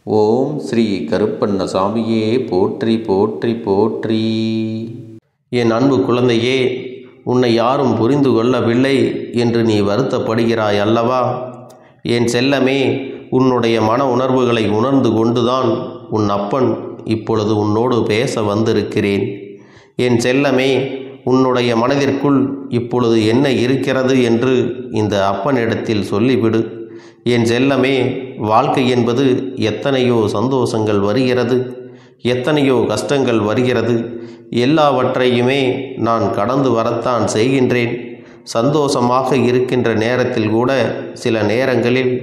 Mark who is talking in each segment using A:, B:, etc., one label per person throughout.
A: ஓம் ஸ்ரீ கருப்பண்ணசாமியே போற்றி போற்றி போற்றி. என் அன்பு குழந்தையே, உன்னை யாரும் புரிந்து கொள்ளவில்லை என்று நீ வருத்தப்படுகிறாய் அல்லவா? என் செல்லமே, உன்னுடைய மன உணர்வுகளை உணர்ந்து கொண்டுதான் உன் அப்பன் இப்பொழுது உன்னோடு பேச வந்திருக்கிறேன். என் செல்லமே, உன்னுடைய மனதிற்குள் இப்பொழுது என்ன இருக்கிறது என்று இந்த அப்பனிடத்தில் சொல்லிவிடு. என் செல்லமே, வாழ்க்கை என்பது எத்தனையோ சந்தோஷங்கள் வருகிறது, எத்தனையோ கஷ்டங்கள் வருகிறது. எல்லாவற்றையுமே நான் கடந்து வரத்தான் செய்கின்றேன். சந்தோஷமாக இருக்கின்ற நேரத்தில் கூட சில நேரங்களில்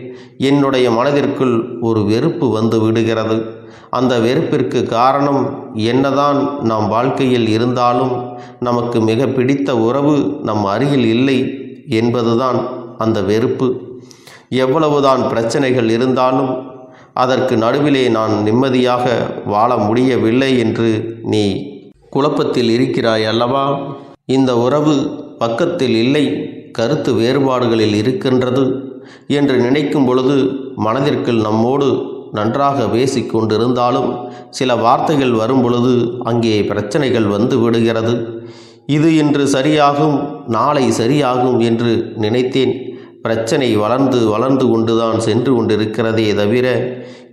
A: என்னுடைய மனதிற்குள் ஒரு வெறுப்பு வந்து விடுகிறது. அந்த வெறுப்பிற்கு காரணம் என்னதான் நாம் வாழ்க்கையில் இருந்தாலும் நமக்கு மிக பிடித்த உறவு நம் அருகில் இல்லை என்பதுதான் அந்த வெறுப்பு. எவ்வளவுதான் பிரச்சனைகள் இருந்தாலும் அதற்கு நடுவிலே நான் நிம்மதியாக வாழ முடியவில்லை என்று நீ குழப்பத்தில் இருக்கிறாய் அல்லவா? இந்த உறவு பக்கத்தில் இல்லை, கருத்து வேறுபாடுகளில் இருக்கின்றது என்று நினைக்கும் பொழுது மனதிற்குள் நம்மோடு நன்றாக பேசிக்கொண்டிருந்தாலும் சில வார்த்தைகள் வரும் பொழுது அங்கே பிரச்சனைகள் வந்து விடுகிறது. இது இன்று சரியாகும், நாளை சரியாகும் என்று நினைத்தேன். பிரச்சனை வளர்ந்து வளர்ந்து கொண்டுதான் சென்று கொண்டிருக்கிறதே தவிர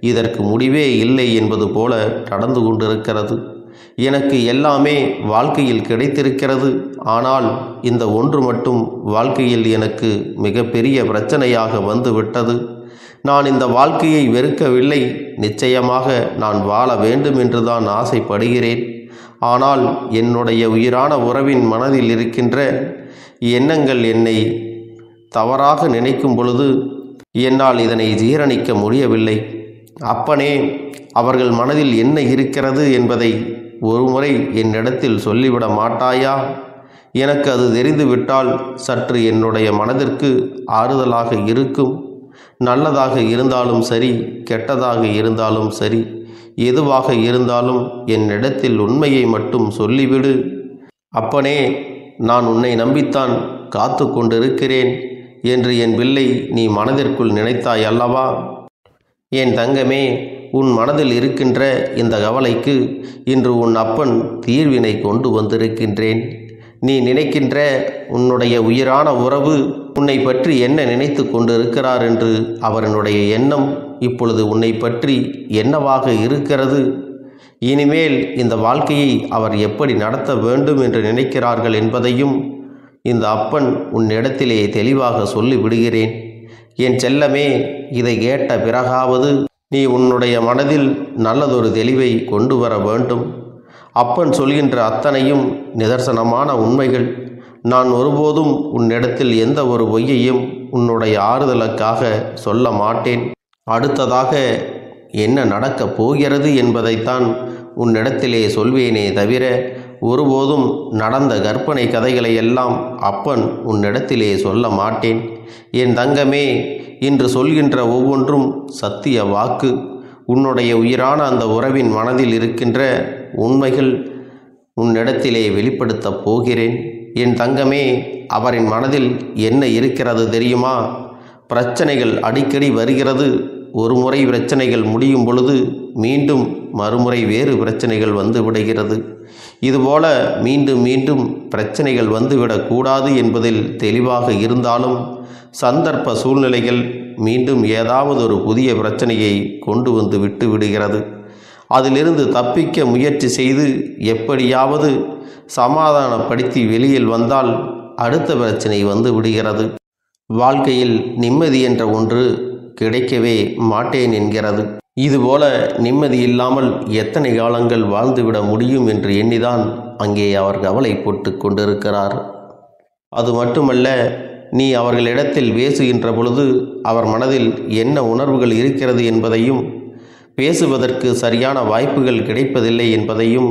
A: இதற்கு முடிவே இல்லை என்பது போல நடந்து கொண்டிருக்கிறது. எனக்கு எல்லாமே வாழ்க்கையில் கிடைத்திருக்கிறது, ஆனால் இந்த ஒன்று மட்டும் வாழ்க்கையில் எனக்கு மிகப்பெரிய பிரச்சனையாக வந்து விட்டது. நான் இந்த வாழ்க்கையை வெறுக்கவில்லை, நிச்சயமாக நான் வாழ வேண்டும் என்று தான் ஆசைப்படுகிறேன். ஆனால் என்னுடைய உயிரான உறவின் மனதில் இருக்கின்ற எண்ணங்கள் என்னை தவறாக நினைக்கும் பொழுது என்னால் இதனை ஜீரணிக்க முடியவில்லை. அப்பனே, அவர்கள் மனதில் என்ன இருக்கிறது என்பதை ஒருமுறை என்னிடத்தில் சொல்லிவிட மாட்டாயா? எனக்கு அது தெரிந்துவிட்டால் சற்று என்னுடைய மனதிற்கு ஆறுதலாக இருக்கும். நல்லதாக இருந்தாலும் சரி, கெட்டதாக இருந்தாலும் சரி, எதுவாக இருந்தாலும் என்னிடத்தில் உண்மையை மட்டும் சொல்லிவிடு. அப்பனே, நான் உன்னை நம்பித்தான் காத்து கொண்டிருக்கிறேன் என்று என் பிள்ளை நீ மனதிற்குள் நினைத்தாய் அல்லவா? என் தங்கமே, உன் மனதில் இருக்கின்ற இந்த கவலைக்கு இன்று உன் அப்பன் தீர்வினை கொண்டு வந்திருக்கின்றேன். நீ நினைக்கின்ற உன்னுடைய உயிரான உறவு உன்னை பற்றி என்ன நினைத்து கொண்டிருக்கிறார் என்று அவனுடைய எண்ணம் இப்பொழுது உன்னை பற்றி என்னவாக இருக்கிறது? இனிமேல் இந்த வாழ்க்கையை அவர் எப்படி நடத்த வேண்டும் என்று நினைக்கிறார்கள் என்பதையும் இந்த அப்பன் உன்னிடத்திலே தெளிவாக சொல்லி விடுகிறேன். என் செல்லமே, இதை கேட்ட பிறகாவது நீ உன்னுடைய மனதில் நல்லதொரு தெளிவை கொண்டு வர வேண்டும். அப்பன் சொல்கின்ற அத்தனையும் நிதர்சனமான உண்மைகள். நான் ஒருபோதும் உன்னிடத்தில் எந்த ஒரு பொய்யையும் உன்னுடைய ஆறுதலுக்காக சொல்ல மாட்டேன். அடுத்ததாக என்ன நடக்கப் போகிறது என்பதைத்தான் உன்னிடத்திலே சொல்வேனே தவிர ஒருபோதும் நடந்த கற்பனை கதைகளை எல்லாம் அப்பன் உன்னிடத்திலே சொல்ல மாட்டேன். என் தங்கமே, இன்று சொல்கின்ற ஒவ்வொன்றும் சத்திய வாக்கு. உன்னுடைய உயிரான அந்த உறவின் மனதில் இருக்கின்ற உண்மைகள் உன்னிடத்திலே வெளிப்படுத்தப் போகிறேன். என் தங்கமே, அவரின் மனதில் என்ன இருக்கிறது தெரியுமா? பிரச்சனைகள் அடிக்கடி வருகிறது. ஒரு முறை பிரச்சனைகள் முடியும் பொழுது மீண்டும் மறுமுறை வேறு பிரச்சனைகள் வந்து விடுகிறது. இதுபோல மீண்டும் மீண்டும் பிரச்சனைகள் வந்துவிடக்கூடாது என்பதில் தெளிவாக இருந்தாலும் சந்தர்ப்ப சூழ்நிலைகள் மீண்டும் ஏதாவது ஒரு புதிய பிரச்சனையை கொண்டு வந்து விட்டு விடுகிறது. அதிலிருந்து தப்பிக்க முயற்சி செய்து எப்படியாவது சமாதானப்படுத்தி வெளியில் வந்தால் அடுத்த பிரச்சனை வந்து விடுகிறது. வாழ்க்கையில் நிம்மதி என்ற ஒன்று கிடைக்கவே மாட்டேன் என்கிறது. இதுபோல நிம்மதி இல்லாமல் எத்தனை காலங்கள் வாழ்ந்துவிட முடியும் என்று எண்ணிதான் அங்கே அவர் கவலை போட்டு கொண்டிருக்கிறார். அது மட்டுமல்ல, நீ அவர்களிடத்தில் பேசுகின்ற பொழுது அவர் மனதில் என்ன உணர்வுகள் இருக்கிறது என்பதையும், பேசுவதற்கு சரியான வாய்ப்புகள் கிடைப்பதில்லை என்பதையும்,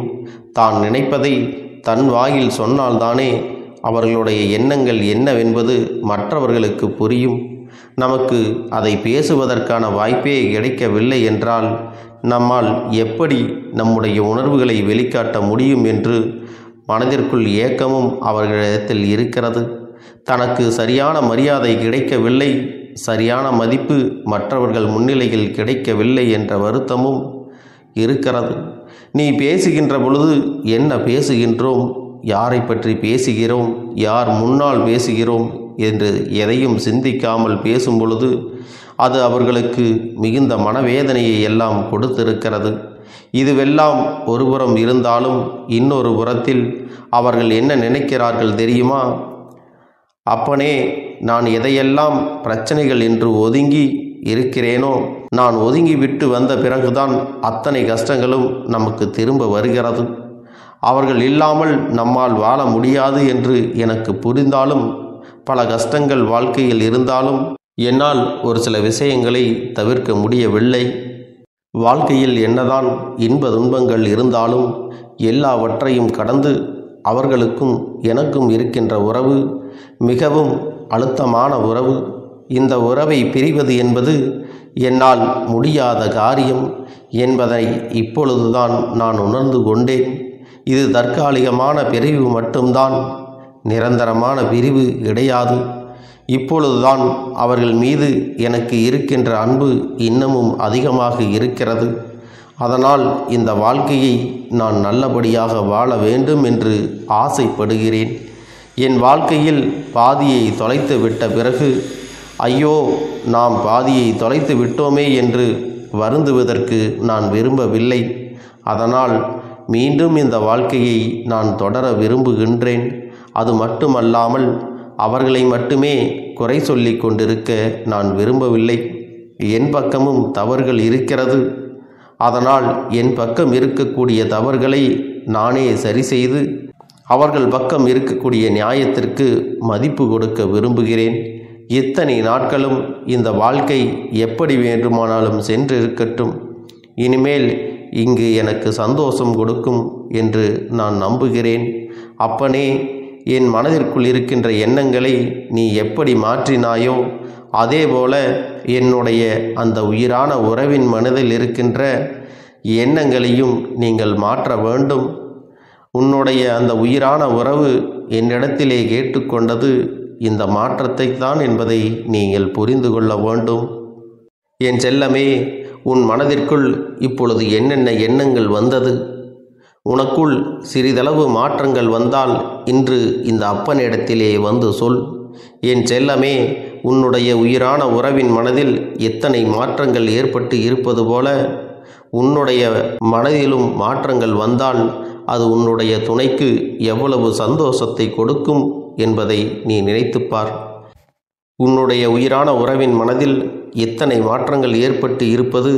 A: தான் நினைப்பதை தன் வாயில் சொன்னால்தானே அவர்களுடைய எண்ணங்கள் என்னவென்பது மற்றவர்களுக்கு புரியும். நமக்கு அதை பேசுவதற்கான வாய்ப்பே கிடைக்கவில்லை என்றால் நம்மால் எப்படி நம்முடைய உணர்வுகளை வெளிக்காட்ட முடியும் என்று மனதிற்குள் ஏக்கமும் அவர்களிடத்தில் இருக்கிறது. தனக்கு சரியான மரியாதை கிடைக்கவில்லை, சரியான மதிப்பு மற்றவர்கள் முன்னிலையில் கிடைக்கவில்லை என்ற வருத்தமும் இருக்கிறது. நீ பேசுகின்ற பொழுது என்ன பேசுகின்றோம், யாரை பற்றி பேசுகிறோம், யார் முன்னால் பேசுகிறோம் என்று எதையும் சிந்திக்காமல் பேசும் பொழுது அது அவர்களுக்கு மிகுந்த மனவேதனையை எல்லாம் கொடுத்திருக்கிறது. இதுவெல்லாம் ஒருபுறம் இருந்தாலும் இன்னொரு புறத்தில் அவர்கள் என்ன நினைக்கிறார்கள் தெரியுமா? அப்பனே, நான் எதையெல்லாம் பிரச்சனைகள் என்று ஒதுங்கி இருக்கிறேனோ, நான் ஒதுங்கி விட்டு வந்த பிறகுதான் அத்தனை கஷ்டங்களும் நமக்கு திரும்ப வருகிறது. அவர்கள் இல்லாமல் நம்மால் வாழ முடியாது என்று எனக்கு புரிந்தாலும், பல கஷ்டங்கள் வாழ்க்கையில் இருந்தாலும் என்னால் ஒரு சில விஷயங்களை தவிர்க்க முடியவில்லை. வாழ்க்கையில் என்னதான் இன்ப துன்பங்கள் இருந்தாலும் எல்லாவற்றையும் கடந்து அவர்களுக்கும் எனக்கும் இருக்கின்ற உறவு மிகவும் அழுத்தமான உறவு. இந்த உறவை பிரிவது என்பது என்னால் முடியாத காரியம் என்பதை இப்பொழுதுதான் நான் உணர்ந்து கொண்டேன். இது தற்காலிகமான பிரிவு மட்டும்தான், நிரந்தரமான பிரிவு கிடையாது. இப்பொழுதுதான் அவர்கள் மீது எனக்கு இருக்கின்ற அன்பு இன்னமும் அதிகமாக இருக்கிறது. அதனால் இந்த வாழ்க்கையை நான் நல்லபடியாக வாழ வேண்டும் என்று ஆசைப்படுகிறேன். என் வாழ்க்கையில் பாதியை தொலைத்து விட்ட பிறகு ஐயோ, நாம் பாதியை தொலைத்து விட்டோமே என்று வருந்துவதற்கு நான் விரும்பவில்லை. அதனால் மீண்டும் இந்த வாழ்க்கையை நான் தொடர விரும்புகின்றேன். அது மட்டுமல்லாமல் அவர்களை மட்டுமே குறை சொல்லி கொண்டிருக்க நான் விரும்பவில்லை. என் பக்கமும் தவறுகள் இருக்கிறது. அதனால் என் பக்கம் இருக்கக்கூடிய தவறுகளை நானே சரி செய்து அவர்கள் பக்கம் இருக்கக்கூடிய நியாயத்திற்கு மதிப்பு கொடுக்க விரும்புகிறேன். இத்தனை நாட்களும் இந்த வாழ்க்கை எப்படி வேண்டுமானாலும் சென்றிருக்கட்டும். இனிமேல் இங்கு எனக்கு சந்தோஷம் கொடுக்கும் என்று நான் நம்புகிறேன். அப்பனே, என் மனதிற்குள் இருக்கின்ற எண்ணங்களை நீ எப்படி மாற்றினாயோ அதேபோல என்னுடைய அந்த உயிரான உறவின் மனதில் இருக்கின்ற எண்ணங்களையும் நீங்கள் மாற்ற வேண்டும். உன்னுடைய அந்த உயிரான உறவு என்னிடத்திலே கேட்டுக்கொண்டது இந்த மாற்றத்தை தான் என்பதை நீங்கள் புரிந்து கொள்ள வேண்டும். என் செல்லமே, உன் மனதிற்குள் இப்பொழுது என்னென்ன எண்ணங்கள் வந்தது? உனக்குள் சிறிதளவு மாற்றங்கள் வந்தால் இன்று இந்த அப்பனிடத்திலே வந்து சொல். என் செல்லமே, உன்னுடைய உயிரான உறவின் மனதில் எத்தனை மாற்றங்கள் ஏற்பட்டு இருப்பது போல உன்னுடைய மனதிலும் மாற்றங்கள் வந்தால் அது உன்னுடைய துணைக்கு எவ்வளவு சந்தோஷத்தை கொடுக்கும் என்பதை நீ நினைத்துப்பார். உன்னுடைய உயிரான உறவின் மனதில் எத்தனை மாற்றங்கள் ஏற்பட்டு இருப்பது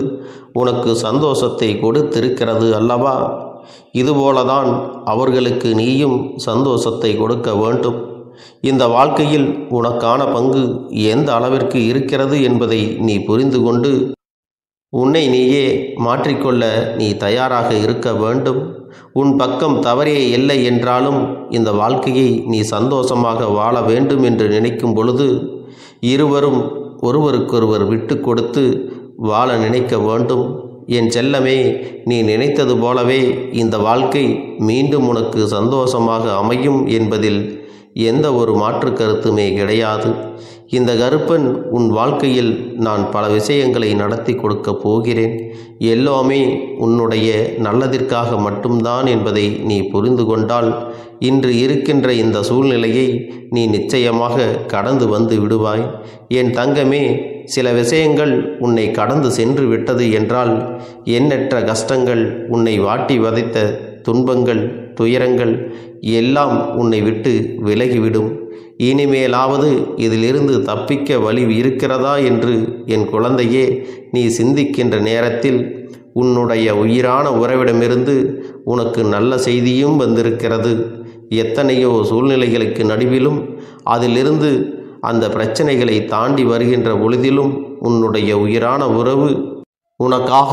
A: உனக்கு சந்தோஷத்தை கொடுத்திருக்கிறது அல்லவா? இதுபோலதான் அவர்களுக்கு நீயும் சந்தோஷத்தை கொடுக்க வேண்டும். இந்த வாழ்க்கையில் உனக்கான பங்கு எந்த அளவிற்கு இருக்கிறது என்பதை நீ புரிந்து கொண்டு உன்னை நீயே மாற்றிக்கொள்ள நீ தயாராக இருக்க வேண்டும். உன் பக்கம் தவறே இல்லை என்றாலும் இந்த வாழ்க்கையை நீ சந்தோஷமாக வாழ வேண்டும் என்று நினைக்கும் பொழுது இருவரும் ஒருவருக்கொருவர் விட்டு கொடுத்து வாழ நினைக்க வேண்டும். என் செல்லமே, நீ நினைத்தது போலவே இந்த வாழ்க்கை மீண்டும் உனக்கு சந்தோஷமாக அமையும் என்பதில் எந்த ஒரு மாற்று கருத்துமே கிடையாது. இந்த கருப்பன் உன் வாழ்க்கையில் நான் பல விஷயங்களை நடத்தி கொடுக்க போகிறேன். எல்லாமே உன்னுடைய நல்லதிற்காக மட்டும்தான் என்பதை நீ புரிந்து கொண்டால் இன்று இருக்கின்ற இந்த சூழ்நிலையை நீ நிச்சயமாக கடந்து வந்து விடுவாய். என் தங்கமே, சில விஷயங்கள் உன்னை கடந்து சென்று விட்டது என்றால் எண்ணற்ற கஷ்டங்கள், உன்னை வாட்டி வதைத்த துன்பங்கள், துயரங்கள் எல்லாம் உன்னை விட்டு விலகிவிடும். இனிமேலாவது இதிலிருந்து தப்பிக்க வழி இருக்கிறதா என்று என் குழந்தையே நீ சிந்திக்கின்ற நேரத்தில் உன்னுடைய உயிரான உறவிடமிருந்து உனக்கு நல்ல செய்தியும் வந்திருக்கிறது. எத்தனையோ சூழ்நிலைகளுக்கு நடுவிலும் அதிலிருந்து அந்த பிரச்சனைகளை தாண்டி வருகின்ற பொழுதிலும் உன்னுடைய உயிரான உறவு உனக்காக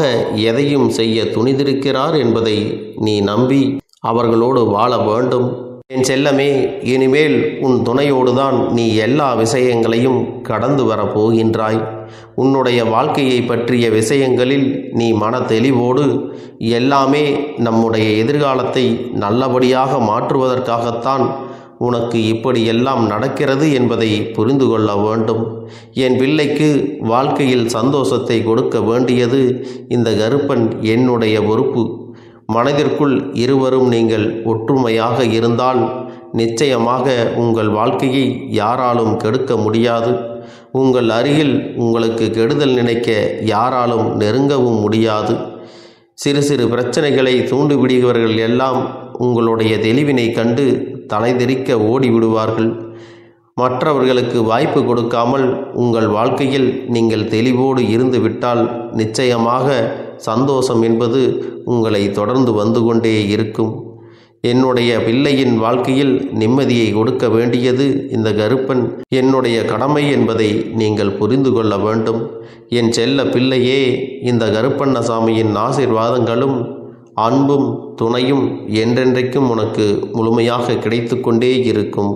A: எதையும் செய்ய துணிந்திருக்கிறார் என்பதை நீ நம்பி அவர்களோடு வாழ வேண்டும். என் செல்லமே, இனிமேல் உன் துணையோடுதான் நீ எல்லா விஷயங்களையும் கடந்து வரப்போகின்றாய். உன்னுடைய வாழ்க்கையை பற்றிய விஷயங்களில் நீ மன தெளிவோடு எல்லாமே நம்முடைய எதிர்காலத்தை நல்லபடியாக மாற்றுவதற்காகத்தான் உனக்கு இப்படியெல்லாம் நடக்கிறது என்பதை புரிந்து கொள்ள வேண்டும். என் பிள்ளைக்கு வாழ்க்கையில் சந்தோஷத்தை கொடுக்க வேண்டியது இந்த கருப்பன் என்னுடைய பொறுப்பு. மனதிற்குள் இருவரும் நீங்கள் ஒற்றுமையாக இருந்தால் நிச்சயமாக உங்கள் வாழ்க்கையை யாராலும் கெடுக்க முடியாது. உங்கள் அருகில் உங்களுக்கு கெடுதல் நினைக்க யாராலும் நெருங்கவும் முடியாது. சிறு சிறு பிரச்சனைகளை தூண்டிவிடுகிறவர்கள் எல்லாம் உங்களுடைய தெளிவினை கண்டு தலைதெறிக்க ஓடிவிடுவார்கள். மற்றவர்களுக்கு வாய்ப்பு கொடுக்காமல் உங்கள் வாழ்க்கையில் நீங்கள் தெளிவோடு இருந்து விட்டால் நிச்சயமாக சந்தோஷம் என்பது உங்களை தொடர்ந்து வந்து கொண்டே இருக்கும். என்னுடைய பிள்ளையின் வாழ்க்கையில் நிம்மதியை கொடுக்க வேண்டியது இந்த கருப்பன் என்னுடைய கடமை என்பதை நீங்கள் புரிந்து கொள்ள வேண்டும். என் செல்ல பிள்ளையே, இந்த கருப்பண்ணசாமியின் ஆசீர்வாதங்களும் அன்பும் துணையும் என்றென்றைக்கும் உனக்கு முழுமையாக கிடைத்து கொண்டே இருக்கும்.